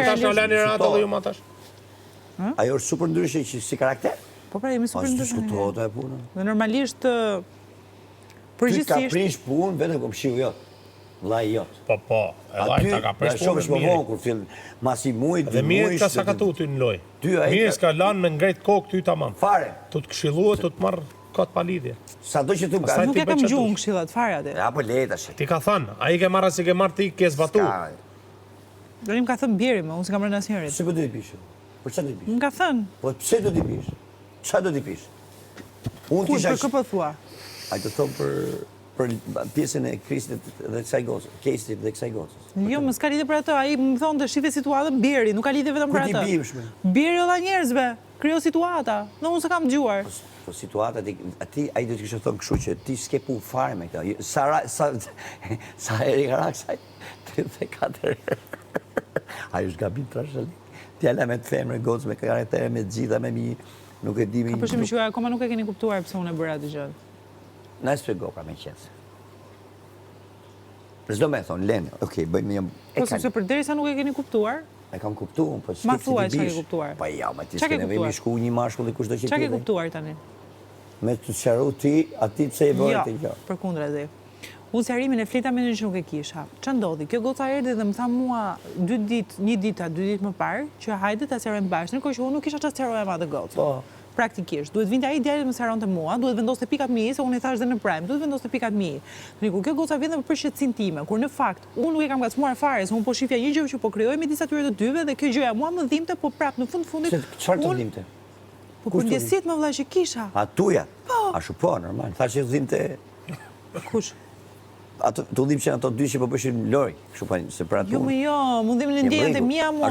tash në lani ratë dhe ju ma tash. Ajo është super ndryshe si karakter. Po pra, jemi super ndryshe. Diskutohet e punë. Dhe normalisht, Ty ka përgjithsisht... prish punë, vetëm kom shiu jot. Vllai jot. Po, e laj ta ka prish punë. Shumë më vonë kur fill masi muj, Dhe mirë ka sakatu ty në loj. Mirë s'ka lanë me ngrejt kokë ty tamam. Fare. Tu të këshilluhet, tu të marrë kot pa lidhje. Sado që tu Pastaj Nuk e kam gjuhën këshillat fare atë. Ja po le tash. Ti ka thënë, ai ke marrë si ke marrë ti ke zbatu. Dorim ka thënë bjeri më, unë s'kam rënë asnjërit. Si po do të pish? Për çfarë do të pish? Më ka thënë. Po pse do të pish? Çfarë do të pish? Unë Kur kisha për kë po thua? ai të thon për pjesën e Kristit dhe kësaj gocës, Kesit dhe kësaj gocës. Jo, më s'ka lidhje për atë, ai më thonë të shife situatën bjeri, nuk ka lidhje vetëm për Ku ti atë. bimshme? Bjeri olla njerëzve, krijo situata. Në unë s'kam dëgjuar. Po situata ai do të kishte thënë kështu që ti s'ke punë fare me këtë. Sa herë ka raksaj? 34 herë. Ai është gabim trashëll. Djala me të femrë gocë me karaktere me të gjitha me mi, nuk e di mi. Ka përshim që akoma nuk e keni kuptuar pse unë e bëra atë gjë. Na shpjego pra me qenë. S'do me thonë, Len, okej, bëjmë një... Po sepse përderisa nuk e keni kuptuar, E kam kuptuar, po Ma thuaj çka ke kuptuar. Po ja, ma ti Çka ke s'ke nevojë kuptuar? me shku një mashkull dhe kushdo që çka ke tjetër. kuptuar tani? Me të sqaru ti, aty pse e bëre Jo, ti kjo. përkundrazi. Unë sqarimin e fleta me që nuk e kisha. Ç'a ndodhi? Kjo goca erdhi dhe më tha mua dy ditë më parë që hajde ta sqarojmë bashkë, ndërkohë që unë nuk kisha ç'a sqaroja me atë gocë. Po. Praktikisht, duhet vinte ai djalë më sqaronte mua, duhet vendoste pikat mi, se unë i thash dhe në prime, duhet vendoste pikat mi. Tani kur kjo goca vjen për shqetësinë time, kur në fakt unë nuk e kam ngacmuar fare, se unë po shifja një gjë që po krijoj midis atyre të dyve dhe kjo gjëja mua më dhimbte, po prap në fundit. Çfarë të dhimbte? Po kujdesit më vëlla që kisha. A tuja? A shu po, normal. Thash që dhimbte Kush? ato të dhimbshin ato dy që po bëshin Lori, kështu pa se për atë. Jo, më jo, mundim në ndjenjat e mia mua.